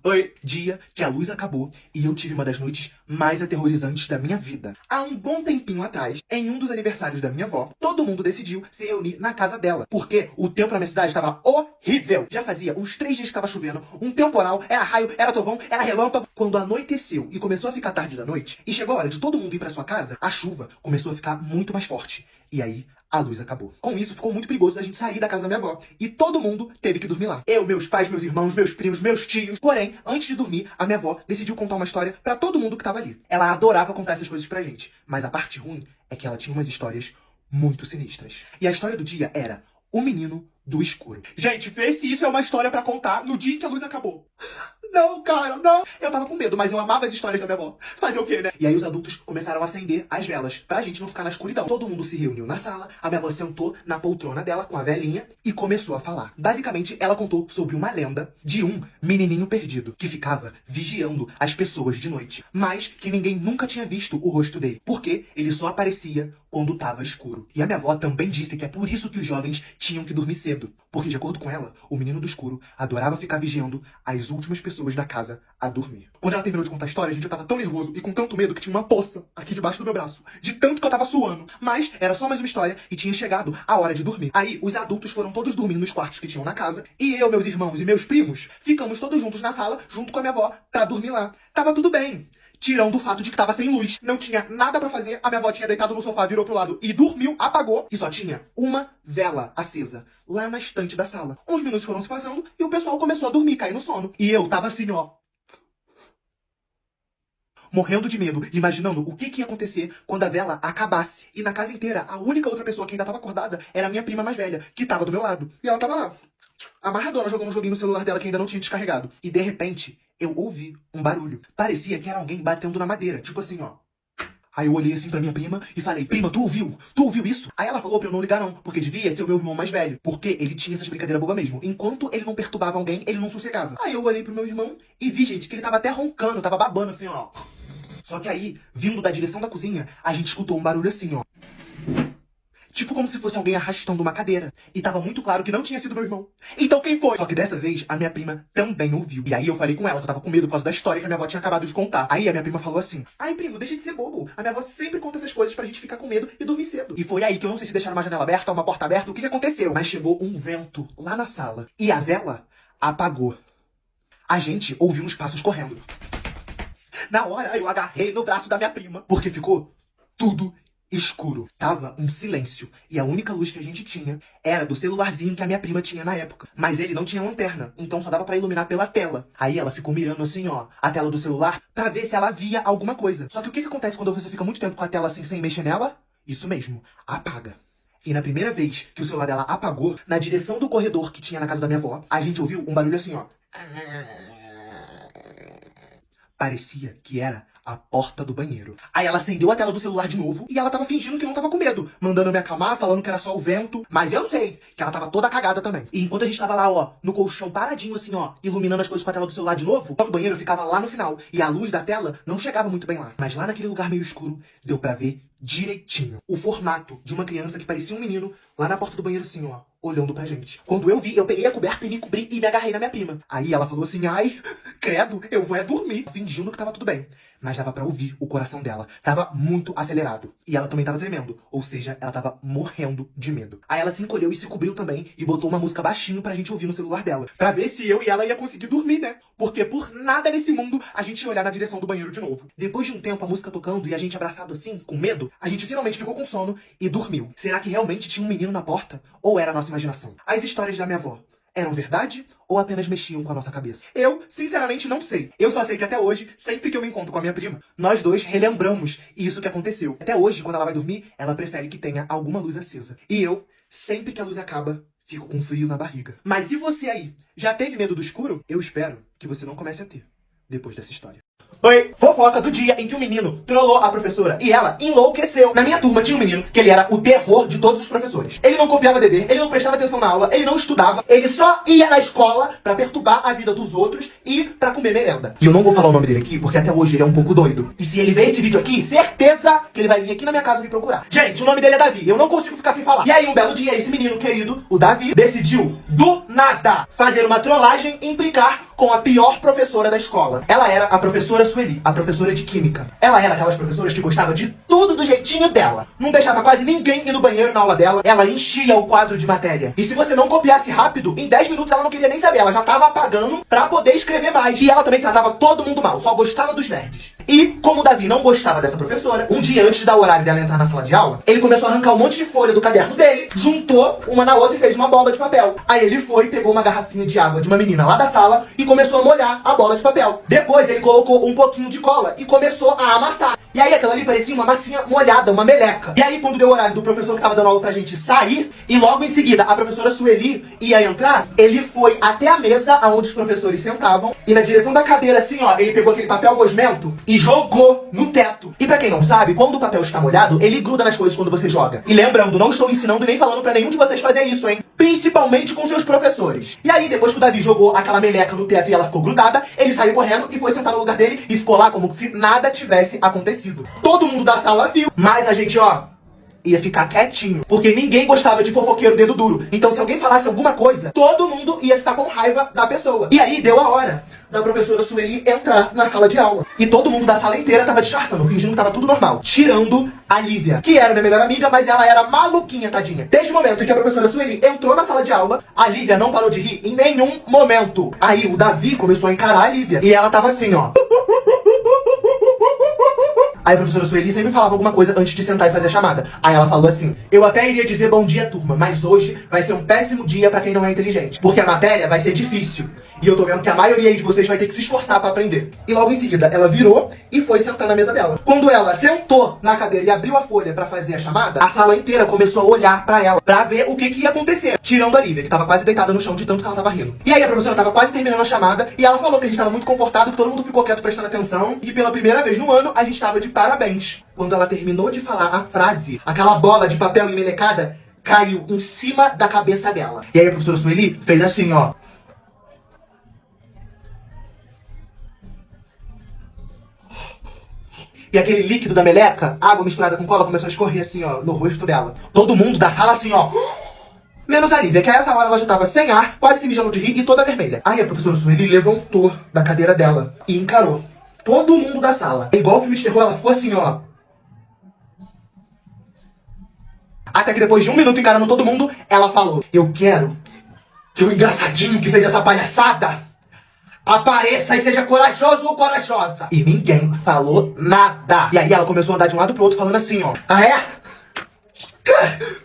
Oi, dia que a luz acabou e eu tive uma das noites mais aterrorizantes da minha vida. Há um bom tempinho atrás, em um dos aniversários da minha avó, todo mundo decidiu se reunir na casa dela, porque o tempo na minha cidade estava horrível. Já fazia uns 3 dias que estava chovendo, um temporal, era raio, era trovão, era relâmpago. Quando anoiteceu e começou a ficar tarde da noite, e chegou a hora de todo mundo ir pra sua casa, a chuva começou a ficar muito mais forte. E aí, a luz acabou. Com isso, ficou muito perigoso da gente sair da casa da minha avó. E todo mundo teve que dormir lá. Eu, meus pais, meus irmãos, meus primos, meus tios. Porém, antes de dormir, a minha avó decidiu contar uma história pra todo mundo que tava ali. Ela adorava contar essas coisas pra gente. Mas a parte ruim é que ela tinha umas histórias muito sinistras. E a história do dia era O Menino do Escuro. Gente, vê se isso é uma história pra contar no dia em que a luz acabou. Não, cara, não. Eu tava com medo, mas eu amava as histórias da minha avó. Fazer o quê, né? E aí os adultos começaram a acender as velas, pra gente não ficar na escuridão. Todo mundo se reuniu na sala, a minha avó sentou na poltrona dela com a velhinha e começou a falar. Basicamente, ela contou sobre uma lenda de um menininho perdido, que ficava vigiando as pessoas de noite, mas que ninguém nunca tinha visto o rosto dele, porque ele só aparecia quando tava escuro. E a minha avó também disse que é por isso que os jovens tinham que dormir cedo, porque de acordo com ela, o menino do escuro adorava ficar vigiando as últimas pessoas da casa a dormir. Quando ela terminou de contar a história, gente, eu tava tão nervoso e com tanto medo que tinha uma poça aqui debaixo do meu braço, de tanto que eu tava suando. Mas era só mais uma história e tinha chegado a hora de dormir. Aí os adultos foram todos dormir nos quartos que tinham na casa e eu, meus irmãos e meus primos ficamos todos juntos na sala, junto com a minha avó, pra dormir lá. Tava tudo bem. Tirando o fato de que tava sem luz. Não tinha nada pra fazer. A minha avó tinha deitado no sofá, virou pro lado e dormiu, apagou. E só tinha uma vela acesa lá na estante da sala. Uns minutos foram se passando e o pessoal começou a dormir, cair no sono. E eu tava assim, ó, morrendo de medo, imaginando o que ia acontecer quando a vela acabasse. E na casa inteira, a única outra pessoa que ainda tava acordada era a minha prima mais velha, que tava do meu lado. E ela tava lá, amarradona, jogando um joguinho no celular dela que ainda não tinha descarregado. E de repente, eu ouvi um barulho. Parecia que era alguém batendo na madeira, tipo assim, ó. Aí eu olhei assim pra minha prima e falei, prima, tu ouviu? Tu ouviu isso? Aí ela falou pra eu não ligar não, porque devia ser o meu irmão mais velho. Porque ele tinha essas brincadeiras bobas mesmo. Enquanto ele não perturbava alguém, ele não sossegava. Aí eu olhei pro meu irmão e vi, gente, que ele tava até roncando, tava babando assim, ó. Só que aí, vindo da direção da cozinha, a gente escutou um barulho assim, ó. Tipo como se fosse alguém arrastando uma cadeira. E tava muito claro que não tinha sido meu irmão. Então quem foi? Só que dessa vez, a minha prima também ouviu. E aí eu falei com ela que eu tava com medo por causa da história que a minha avó tinha acabado de contar. Aí a minha prima falou assim, ai primo, deixa de ser bobo. A minha avó sempre conta essas coisas pra gente ficar com medo e dormir cedo. E foi aí que eu não sei se deixaram uma janela aberta, uma porta aberta, o que aconteceu. Mas chegou um vento lá na sala. E a vela apagou. A gente ouviu uns passos correndo. Na hora eu agarrei no braço da minha prima, porque ficou tudo escuro. Tava um silêncio. E a única luz que a gente tinha era do celularzinho que a minha prima tinha na época. Mas ele não tinha lanterna, então só dava pra iluminar pela tela. Aí ela ficou mirando assim, ó, a tela do celular pra ver se ela via alguma coisa. Só que o que acontece quando você fica muito tempo com a tela assim sem mexer nela? Isso mesmo, apaga. E na primeira vez que o celular dela apagou, na direção do corredor que tinha na casa da minha avó, a gente ouviu um barulho assim, ó. Parecia que era a porta do banheiro. Aí ela acendeu a tela do celular de novo e ela tava fingindo que não tava com medo, mandando eu me acalmar, falando que era só o vento. Mas eu sei que ela tava toda cagada também. E enquanto a gente tava lá, ó, no colchão paradinho assim, ó, iluminando as coisas com a tela do celular de novo, o banheiro ficava lá no final e a luz da tela não chegava muito bem lá. Mas lá naquele lugar meio escuro, deu pra ver direitinho o formato de uma criança que parecia um menino lá na porta do banheiro assim, ó, olhando pra gente. Quando eu vi, eu peguei a coberta e me cobri e me agarrei na minha prima. Aí ela falou assim, ai, credo, eu vou é dormir. Fingindo que tava tudo bem. Mas dava pra ouvir o coração dela. Tava muito acelerado. E ela também tava tremendo. Ou seja, ela tava morrendo de medo. Aí ela se encolheu e se cobriu também e botou uma música baixinho pra gente ouvir no celular dela. Pra ver se eu e ela ia conseguir dormir, né? Porque por nada nesse mundo a gente ia olhar na direção do banheiro de novo. Depois de um tempo a música tocando e a gente abraçado assim, com medo, a gente finalmente ficou com sono e dormiu. Será que realmente tinha um menino na porta? Ou era a nossa imaginação? As histórias da minha avó eram verdade ou apenas mexiam com a nossa cabeça? Eu, sinceramente, não sei. Eu só sei que até hoje, sempre que eu me encontro com a minha prima, nós dois relembramos isso que aconteceu. Até hoje, quando ela vai dormir, ela prefere que tenha alguma luz acesa. E eu, sempre que a luz acaba, fico com frio na barriga. Mas e você aí? Já teve medo do escuro? Eu espero que você não comece a ter, depois dessa história. Oi. Fofoca do dia em que o menino trollou a professora e ela enlouqueceu. Na minha turma tinha um menino que ele era o terror de todos os professores. Ele não copiava dever, ele não prestava atenção na aula, ele não estudava, ele só ia na escola pra perturbar a vida dos outros e pra comer merenda. E eu não vou falar o nome dele aqui porque até hoje ele é um pouco doido. E se ele ver esse vídeo aqui, certeza que ele vai vir aqui na minha casa me procurar. Gente, o nome dele é Davi, eu não consigo ficar sem falar. E aí um belo dia esse menino querido, o Davi, decidiu do nada fazer uma trollagem e implicar com a pior professora da escola. Ela era a professora Sueli, a professora de química. Ela era aquelas professoras que gostava de tudo do jeitinho dela. Não deixava quase ninguém ir no banheiro na aula dela. Ela enchia o quadro de matéria. E se você não copiasse rápido, em 10 minutos ela não queria nem saber. Ela já tava apagando pra poder escrever mais. E ela também tratava todo mundo mal, só gostava dos nerds. E, como o Davi não gostava dessa professora, um dia antes da horário dela entrar na sala de aula, ele começou a arrancar um monte de folha do caderno dele, juntou uma na outra e fez uma bola de papel. Aí ele foi, pegou uma garrafinha de água de uma menina lá da sala e começou a molhar a bola de papel. Depois ele colocou um pouquinho de cola e começou a amassar. E aí aquela ali parecia uma massinha molhada, uma meleca. E aí quando deu o horário do professor que tava dando aula pra gente sair, e logo em seguida a professora Sueli ia entrar, ele foi até a mesa onde os professores sentavam e na direção da cadeira assim ó, ele pegou aquele papel gosmento e jogou no teto. E pra quem não sabe, quando o papel está molhado, ele gruda nas coisas quando você joga. E lembrando, não estou ensinando nem falando pra nenhum de vocês fazer isso, hein? Principalmente com seus professores. E aí depois que o Davi jogou aquela meleca no teto e ela ficou grudada, ele saiu correndo e foi sentar no lugar dele e ficou lá como se nada tivesse acontecido. Todo mundo da sala viu, mas a gente, ó, ia ficar quietinho, porque ninguém gostava de fofoqueiro dedo duro. Então se alguém falasse alguma coisa, todo mundo ia ficar com raiva da pessoa. E aí deu a hora da professora Sueli entrar na sala de aula. E todo mundo da sala inteira tava disfarçando, fingindo que tava tudo normal. Tirando a Lívia, que era minha melhor amiga, mas ela era maluquinha, tadinha. Desde o momento em que a professora Sueli entrou na sala de aula, a Lívia não parou de rir em nenhum momento. Aí o Davi começou a encarar a Lívia. E ela tava assim, ó. Aí a professora Sueli sempre falava alguma coisa antes de sentar e fazer a chamada. Aí ela falou assim: eu até iria dizer bom dia, turma, mas hoje vai ser um péssimo dia pra quem não é inteligente. Porque a matéria vai ser difícil. E eu tô vendo que a maioria aí de vocês vai ter que se esforçar pra aprender. E logo em seguida, ela virou e foi sentar na mesa dela. Quando ela sentou na cadeira e abriu a folha pra fazer a chamada, a sala inteira começou a olhar pra ela, pra ver o que ia acontecer. Tirando a Lívia, que tava quase deitada no chão de tanto que ela tava rindo. E aí a professora tava quase terminando a chamada e ela falou que a gente tava muito comportado, que todo mundo ficou quieto prestando atenção e que pela primeira vez no ano a gente tava de parabéns. Quando ela terminou de falar a frase, aquela bola de papel enmelecada caiu em cima da cabeça dela. E aí a professora Sueli fez assim, ó. E aquele líquido da meleca, água misturada com cola, começou a escorrer assim, ó, no rosto dela. Todo mundo da sala assim, ó. Menos a Lívia, que a essa hora ela já tava sem ar, quase se mijando de rir e toda vermelha. Aí a professora Sueli levantou da cadeira dela e encarou todo mundo da sala. Igual o filme de terror, ela ficou assim, ó. Até que depois de 1 minuto encarando todo mundo, ela falou: eu quero que o engraçadinho que fez essa palhaçada apareça e seja corajoso ou corajosa. E ninguém falou nada. E aí ela começou a andar de um lado pro outro falando assim, ó. Ah, é?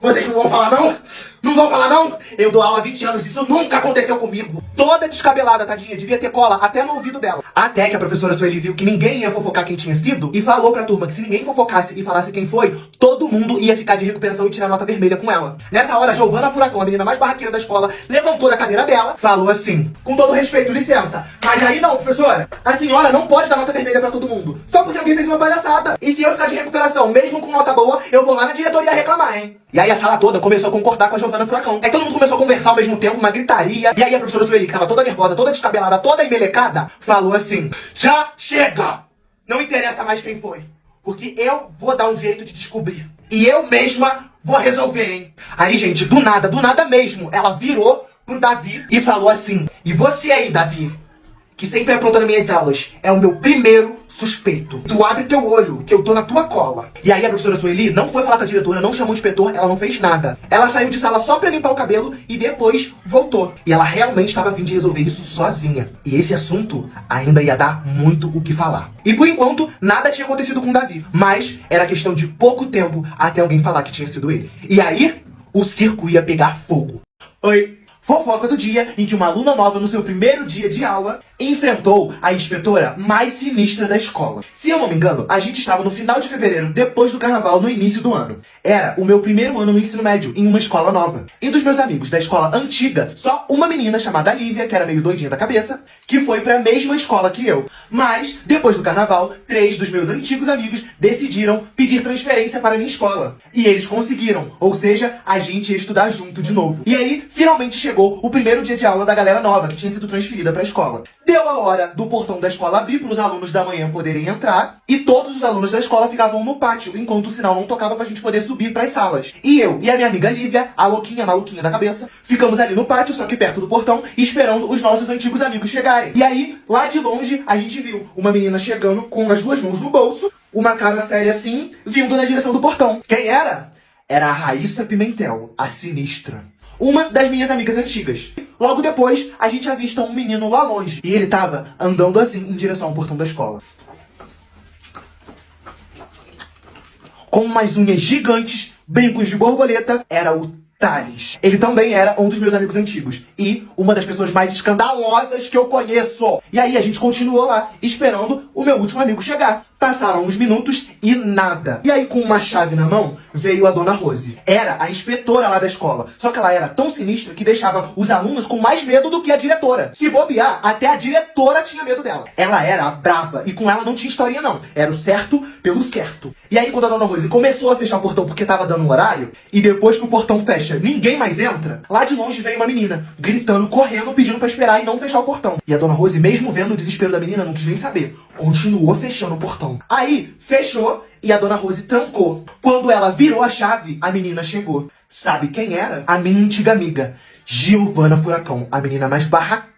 Vocês não vão falar não? Não vão falar não? Eu dou aula há 20 anos, isso nunca aconteceu comigo. Toda descabelada, tadinha, devia ter cola até no ouvido dela. Até que a professora Sueli viu que ninguém ia fofocar quem tinha sido e falou pra turma que se ninguém fofocasse e falasse quem foi, todo mundo ia ficar de recuperação e tirar nota vermelha com ela. Nessa hora, Giovana Furacão, a menina mais barraqueira da escola, levantou da cadeira dela, falou assim: com todo respeito, licença, mas aí não, professora, a senhora não pode dar nota vermelha pra todo mundo, só porque alguém fez uma palhaçada. E se eu ficar de recuperação, mesmo com nota boa, eu vou lá na diretoria reclamar, hein? E aí a sala toda começou a concordar com a Giovana Furacão. Aí todo mundo começou a conversar ao mesmo tempo, uma gritaria. E aí a professora Sueli, que tava toda nervosa, toda descabelada, toda emmelecada, falou assim: já chega! Não interessa mais quem foi, porque eu vou dar um jeito de descobrir. E eu mesma vou resolver, hein? Aí, gente, do nada mesmo, ela virou pro Davi e falou assim: e você aí, Davi, que sempre apronta nas minhas aulas, é o meu primeiro suspeito. Tu abre teu olho, que eu tô na tua cola. E aí a professora Sueli não foi falar com a diretora, não chamou o inspetor, ela não fez nada. Ela saiu de sala só pra limpar o cabelo e depois voltou. E ela realmente estava a fim de resolver isso sozinha. E esse assunto ainda ia dar muito o que falar. E por enquanto, nada tinha acontecido com o Davi. Mas era questão de pouco tempo até alguém falar que tinha sido ele. E aí, o circo ia pegar fogo. Oi. Fofoca do dia em que uma aluna nova no seu primeiro dia de aula enfrentou a inspetora mais sinistra da escola. Se eu não me engano, a gente estava no final de fevereiro, depois do carnaval, no início do ano. Era o meu primeiro ano no ensino médio, em uma escola nova. E dos meus amigos da escola antiga, só uma menina chamada Lívia, que era meio doidinha da cabeça, que foi pra mesma escola que eu. Mas, depois do carnaval, 3 dos meus antigos amigos decidiram pedir transferência para a minha escola. E eles conseguiram, ou seja, a gente ia estudar junto de novo. E aí, finalmente chegou o primeiro dia de aula da galera nova, que tinha sido transferida pra escola. Deu a hora do portão da escola abrir para os alunos da manhã poderem entrar, e todos os alunos da escola ficavam no pátio, enquanto o sinal não tocava pra gente poder subir pras salas. E eu e a minha amiga Lívia, a louquinha maluquinha da cabeça, ficamos ali no pátio, só que perto do portão, esperando os nossos antigos amigos chegarem. E aí, lá de longe, a gente viu uma menina chegando com as 2 mãos no bolso, uma cara séria assim, vindo na direção do portão. Quem era? Era a Raíssa Pimentel, a sinistra. Uma das minhas amigas antigas. Logo depois, a gente avista um menino lá longe. E ele tava andando assim, em direção ao portão da escola. Com umas unhas gigantes, brincos de borboleta, era o Thales. Ele também era um dos meus amigos antigos. E uma das pessoas mais escandalosas que eu conheço. E aí a gente continuou lá, esperando o meu último amigo chegar. Passaram uns minutos e nada. E aí, com uma chave na mão, veio a dona Rose. Era a inspetora lá da escola. Só que ela era tão sinistra que deixava os alunos com mais medo do que a diretora. Se bobear, até a diretora tinha medo dela. Ela era a brava e com ela não tinha historinha não. Era o certo pelo certo. E aí, quando a dona Rose começou a fechar o portão porque tava dando um horário, e depois que o portão fecha, ninguém mais entra, lá de longe veio uma menina, gritando, correndo, pedindo pra esperar e não fechar o portão. E a dona Rose, mesmo vendo o desespero da menina, não quis nem saber. Continuou fechando o portão. Aí, fechou e a dona Rose trancou. Quando ela virou a chave, a menina chegou. Sabe quem era? A minha antiga amiga, Giovana Furacão, a menina mais barraqueira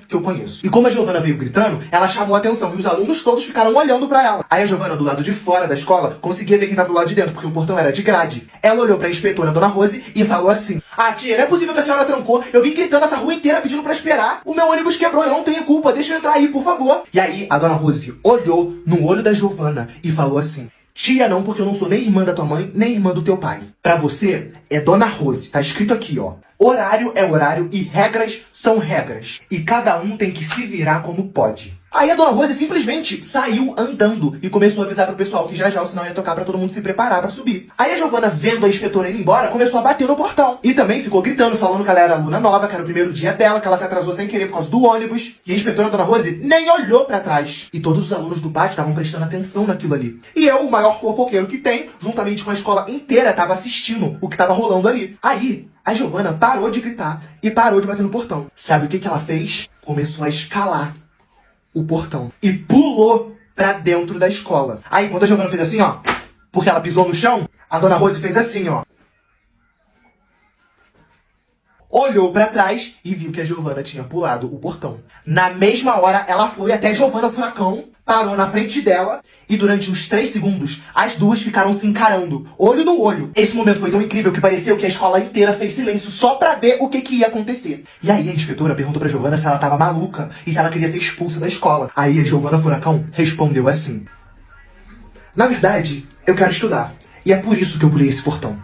que eu conheço. E como a Giovana veio gritando, ela chamou a atenção e os alunos todos ficaram olhando pra ela. Aí a Giovana, do lado de fora da escola, conseguia ver quem tava do lado de dentro, porque o portão era de grade. Ela olhou pra inspetora, dona Rose, e falou assim: "Ah, tia, não é possível que a senhora trancou. Eu vim gritando essa rua inteira pedindo pra esperar. O meu ônibus quebrou, eu não tenho culpa. Deixa eu entrar aí, por favor." E aí a dona Rose olhou no olho da Giovana e falou assim: "Tia não, porque eu não sou nem irmã da tua mãe, nem irmã do teu pai. Pra você, é Dona Rose. Tá escrito aqui, ó. Horário é horário e regras são regras. E cada um tem que se virar como pode." Aí a Dona Rose simplesmente saiu andando e começou a avisar pro pessoal que já o sinal ia tocar pra todo mundo se preparar pra subir. Aí a Giovana, vendo a inspetora indo embora, começou a bater no portão. E também ficou gritando, falando que ela era aluna nova, que era o primeiro dia dela, que ela se atrasou sem querer por causa do ônibus. E a inspetora Dona Rose nem olhou pra trás. E todos os alunos do pátio estavam prestando atenção naquilo ali. E eu, o maior fofoqueiro que tem, juntamente com a escola inteira, tava assistindo o que tava rolando ali. Aí a Giovana parou de gritar e parou de bater no portão. Sabe o que ela fez? Começou a escalar o portão e pulou pra dentro da escola. Aí quando a Giovana fez assim, ó, porque ela pisou no chão, a Dona Rose fez assim, ó. Olhou pra trás e viu que a Giovana tinha pulado o portão. Na mesma hora, ela foi até Giovana Furacão, parou na frente dela e durante uns 3 segundos, as duas ficaram se encarando, olho no olho. Esse momento foi tão incrível que pareceu que a escola inteira fez silêncio só pra ver o que ia acontecer. E aí a inspetora perguntou pra Giovana se ela tava maluca e se ela queria ser expulsa da escola. Aí a Giovana Furacão respondeu assim: "Na verdade, eu quero estudar. E é por isso que eu pulei esse portão.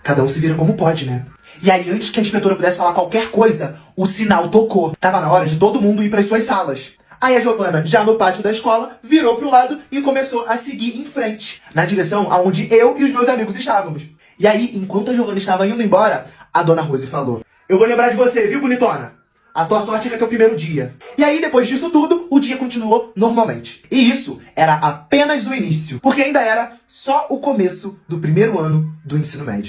Cada um se vira como pode, né?" E aí, antes que a inspetora pudesse falar qualquer coisa, o sinal tocou. Tava na hora de todo mundo ir pras suas salas. Aí a Giovana, já no pátio da escola, virou pro lado e começou a seguir em frente, na direção aonde eu e os meus amigos estávamos. E aí, enquanto a Giovana estava indo embora, a Dona Rose falou: "Eu vou lembrar de você, viu, bonitona? A tua sorte é que é teu primeiro dia." E aí, depois disso tudo, o dia continuou normalmente. E isso era apenas o início, porque ainda era só o começo do primeiro ano do ensino médio.